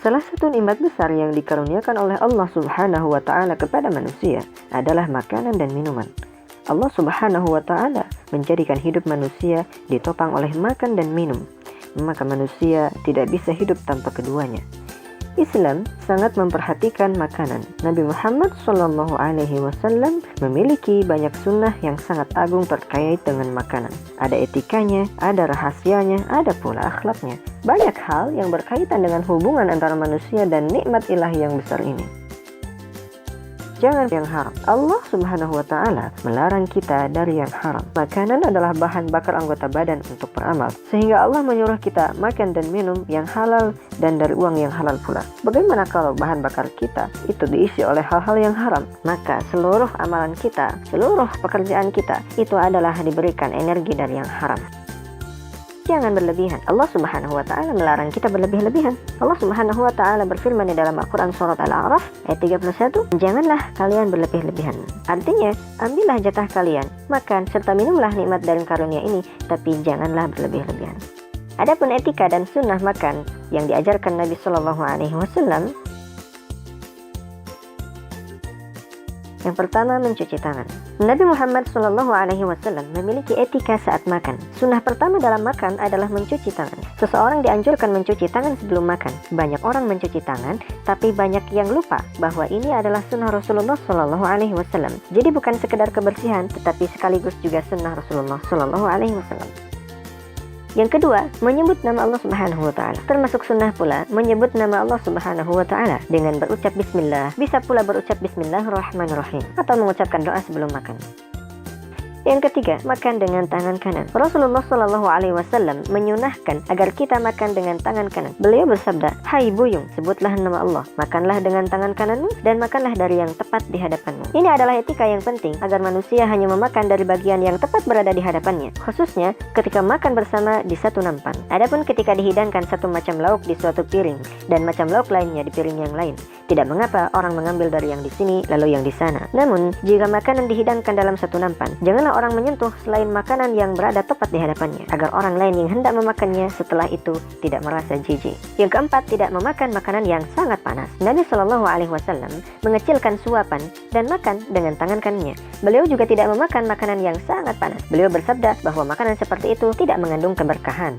Salah satu nikmat besar yang dikaruniakan oleh Allah Subhanahu wa Ta'ala kepada manusia adalah makanan dan minuman. Allah Subhanahu wa Ta'ala menjadikan hidup manusia ditopang oleh makan dan minum, maka manusia tidak bisa hidup tanpa keduanya. Islam sangat memperhatikan makanan. Nabi Muhammad SAW memiliki banyak sunnah yang sangat agung terkait dengan makanan. Ada etikanya, ada rahasianya, ada pula akhlaknya. Banyak hal yang berkaitan dengan hubungan antara manusia dan nikmat ilahi yang besar ini. Jangan yang haram. Allah Subhanahu wa Ta'ala melarang kita dari yang haram. Makanan adalah bahan bakar anggota badan untuk beramal, sehingga Allah menyuruh kita makan dan minum yang halal dan dari uang yang halal pula. Bagaimana kalau bahan bakar kita itu diisi oleh hal-hal yang haram? Maka seluruh amalan kita, seluruh pekerjaan kita itu adalah diberikan energi dari yang haram. Jangan berlebihan. Allah Subhanahu wa Ta'ala melarang kita berlebih-lebihan. Allah Subhanahu wa Ta'ala berfirman di dalam Al-Quran surat Al-A'raf ayat 31, "Janganlah kalian berlebih-lebihan." Artinya, ambillah jatah kalian, makan serta minumlah nikmat dan karunia ini, tapi janganlah berlebih-lebihan. Adapun etika dan sunnah makan yang diajarkan Nabi Shallallahu Alaihi Wasallam, yang pertama, mencuci tangan. Nabi Muhammad SAW memiliki etika saat makan. Sunnah pertama dalam makan adalah mencuci tangan. Seseorang dianjurkan mencuci tangan sebelum makan. Banyak orang mencuci tangan, tapi banyak yang lupa bahwa ini adalah sunnah Rasulullah SAW. Jadi bukan sekedar kebersihan, tetapi sekaligus juga sunnah Rasulullah SAW. Yang kedua, menyebut nama Allah Subhanahu wa Ta'ala. Termasuk sunnah pula menyebut nama Allah Subhanahu wa Ta'ala dengan berucap bismillah. Bisa pula berucap bismillahirrahmanirrahim atau mengucapkan doa sebelum makan. Yang ketiga, makan dengan tangan kanan. Rasulullah SAW menyunahkan agar kita makan dengan tangan kanan. Beliau bersabda, "Hai buyung, sebutlah nama Allah, makanlah dengan tangan kananmu dan makanlah dari yang tepat di hadapanmu." Ini adalah etika yang penting agar manusia hanya memakan dari bagian yang tepat berada di hadapannya, khususnya ketika makan bersama di satu nampan. Adapun ketika dihidangkan satu macam lauk di suatu piring dan macam lauk lainnya di piring yang lain, tidak mengapa orang mengambil dari yang di sini lalu yang di sana. Namun, jika makanan dihidangkan dalam satu nampan, janganlah orang menyentuh selain makanan yang berada tepat di hadapannya, agar orang lain yang hendak memakannya setelah itu tidak merasa jijik. Yang keempat, tidak memakan makanan yang sangat panas. Nabi SAW mengecilkan suapan dan makan dengan tangan kanannya. Beliau juga tidak memakan makanan yang sangat panas. Beliau bersabda bahwa makanan seperti itu tidak mengandung keberkahan.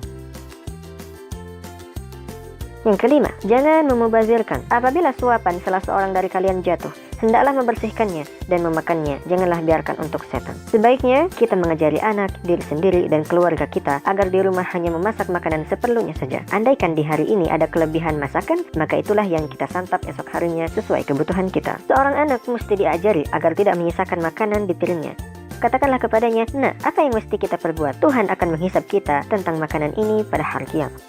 Yang kelima, jangan memubazirkan. Apabila suapan salah seorang dari kalian jatuh, hendaklah membersihkannya dan memakannya. Janganlah biarkan untuk setan. Sebaiknya kita mengajari anak, diri sendiri, dan keluarga kita agar di rumah hanya memasak makanan seperlunya saja. Andaikan di hari ini ada kelebihan masakan, maka itulah yang kita santap esok harinya sesuai kebutuhan kita. Seorang anak mesti diajari agar tidak menyisakan makanan di piringnya. Katakanlah kepadanya, "Nah, apa yang mesti kita perbuat? Tuhan akan menghisab kita tentang makanan ini pada hari kiamat."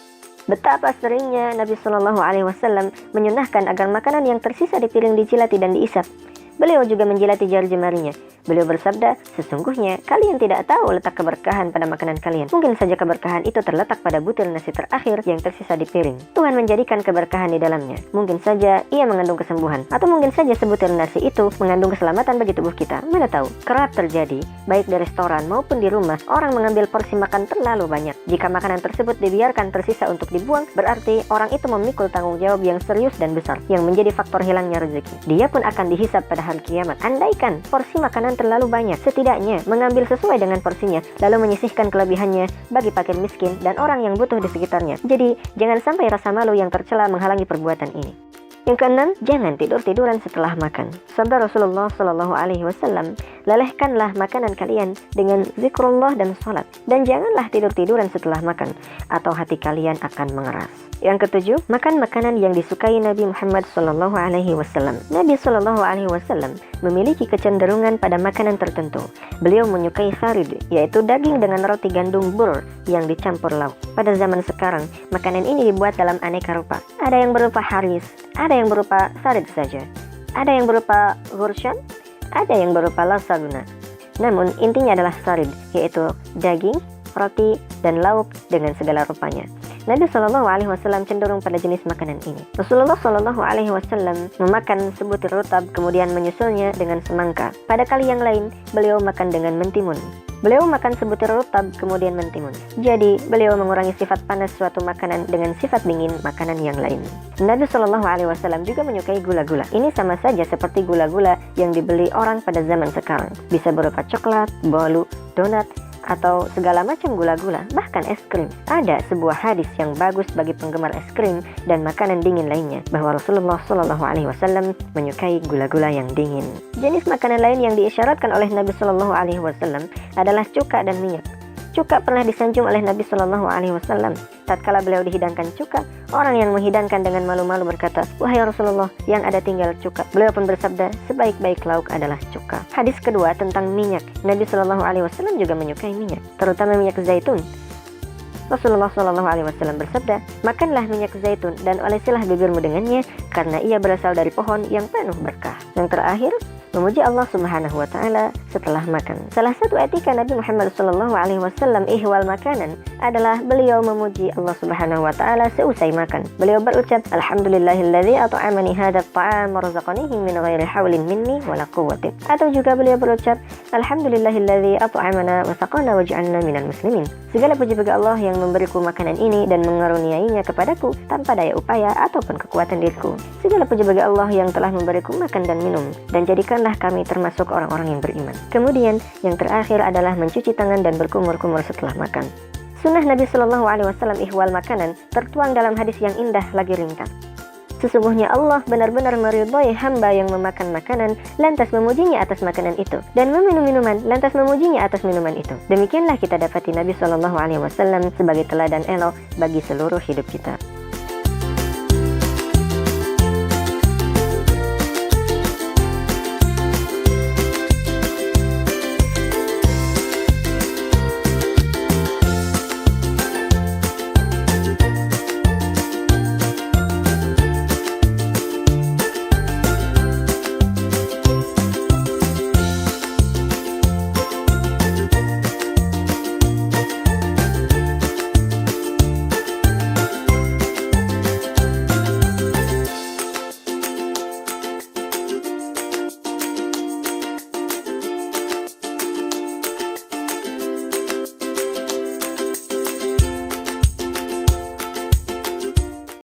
Betapa seringnya Nabi Shallallahu Alaihi Wasallam menyunahkan agar makanan yang tersisa di piring dijilati dan diisap. Beliau juga menjilati jari jemarinya. Beliau bersabda, "Sesungguhnya kalian tidak tahu letak keberkahan pada makanan kalian. Mungkin saja keberkahan itu terletak pada butir nasi terakhir yang tersisa di piring. Tuhan menjadikan keberkahan di dalamnya. Mungkin saja ia mengandung kesembuhan, atau mungkin saja sebutir nasi itu mengandung keselamatan bagi tubuh kita. Mana tahu?" Kerap terjadi, baik di restoran maupun di rumah, orang mengambil porsi makan terlalu banyak. Jika makanan tersebut dibiarkan tersisa untuk dibuang, berarti orang itu memikul tanggung jawab yang serius dan besar, yang menjadi faktor hilangnya rezeki. Dia pun akan dihisab pada hari kiamat. Andaikan porsi makanan terlalu banyak, setidaknya mengambil sesuai dengan porsinya, lalu menyisihkan kelebihannya bagi fakir miskin dan orang yang butuh di sekitarnya. Jadi, jangan sampai rasa malu yang tercela menghalangi perbuatan ini. Yang keenam, jangan tidur-tiduran setelah makan. Sabda Rasulullah Shallallahu Alaihi Wasallam, "Lelehkanlah makanan kalian dengan zikrullah dan salat, dan janganlah tidur-tiduran setelah makan, atau hati kalian akan mengeras." Yang ketujuh, makan makanan yang disukai Nabi Muhammad Shallallahu Alaihi Wasallam. Nabi Shallallahu Alaihi Wasallam memiliki kecenderungan pada makanan tertentu. Beliau menyukai sarid, yaitu daging dengan roti gandum bur yang dicampur lauk. Pada zaman sekarang, makanan ini dibuat dalam aneka rupa. Ada yang berupa haris, ada yang berupa sarid saja, ada yang berupa gurshan, ada yang berupa lasagna. Namun intinya adalah sarid, yaitu daging, roti, dan lauk dengan segala rupanya. Nabi Shallallahu Alaihi Wasallam cenderung pada jenis makanan ini. Rasulullah Shallallahu Alaihi Wasallam memakan sebutir rutab kemudian menyusulnya dengan semangka. Pada kali yang lain, beliau makan dengan mentimun. Beliau makan sebutir rutab kemudian mentimun. Jadi, beliau mengurangi sifat panas suatu makanan dengan sifat dingin makanan yang lain. Nabi Shallallahu Alaihi Wasallam juga menyukai gula-gula. Ini sama saja seperti gula-gula yang dibeli orang pada zaman sekarang. Bisa berupa coklat, bolu, donat, atau segala macam gula-gula, bahkan es krim. Ada sebuah hadis yang bagus bagi penggemar es krim dan makanan dingin lainnya, bahwa Rasulullah Shallallahu Alaihi Wasallam menyukai gula-gula yang dingin. Jenis makanan lain yang diisyaratkan oleh Nabi Shallallahu Alaihi Wasallam adalah cuka dan minyak. Cuka pernah disanjung oleh Nabi Shallallahu Alaihi Wasallam. Tatkala beliau dihidangkan cuka, orang yang menghidangkan dengan malu-malu berkata, "Wahai Rasulullah, yang ada tinggal cuka." Beliau pun bersabda, "Sebaik-baik lauk adalah cuka." Hadis kedua tentang minyak. Nabi Shallallahu Alaihi Wasallam juga menyukai minyak, terutama minyak zaitun. Rasulullah Shallallahu Alaihi Wasallam bersabda, "Makanlah minyak zaitun dan olesilah bibirmu dengannya, karena ia berasal dari pohon yang penuh berkah." Yang terakhir, memuji Allah Subhanahu wa Ta'ala setelah makan. Salah satu etika Nabi Muhammad Shallallahu Alaihi Wasallam ihwal makanan adalah beliau memuji Allah Subhanahu wa Ta'ala seusai makan. Beliau berucap, "Alhamdulillahilladzi at'amani hadzal ta'am wa razaqanihi min ghairi haulin minni wala quwwatin." Atau juga beliau berucap, "Alhamdulillahilladzi at'amana wa saqana wa ja'alna minal muslimin." Segala puji bagi Allah yang memberiku makanan ini dan mengaruniainya kepadaku tanpa daya upaya ataupun kekuatan diriku. Segala puji bagi Allah yang telah memberiku makan dan minum, dan jadikanlah kami termasuk orang-orang yang beriman. Kemudian yang terakhir adalah mencuci tangan dan berkumur-kumur setelah makan. Sunnah Nabi Shallallahu Alaihi Wasallam ihwal makanan tertuang dalam hadis yang indah lagi ringkas. Sesungguhnya Allah benar-benar meridhai hamba yang memakan makanan lantas memujinya atas makanan itu, dan meminum minuman lantas memujinya atas minuman itu. Demikianlah kita dapati Nabi Shallallahu Alaihi Wasallam sebagai teladan elok bagi seluruh hidup kita.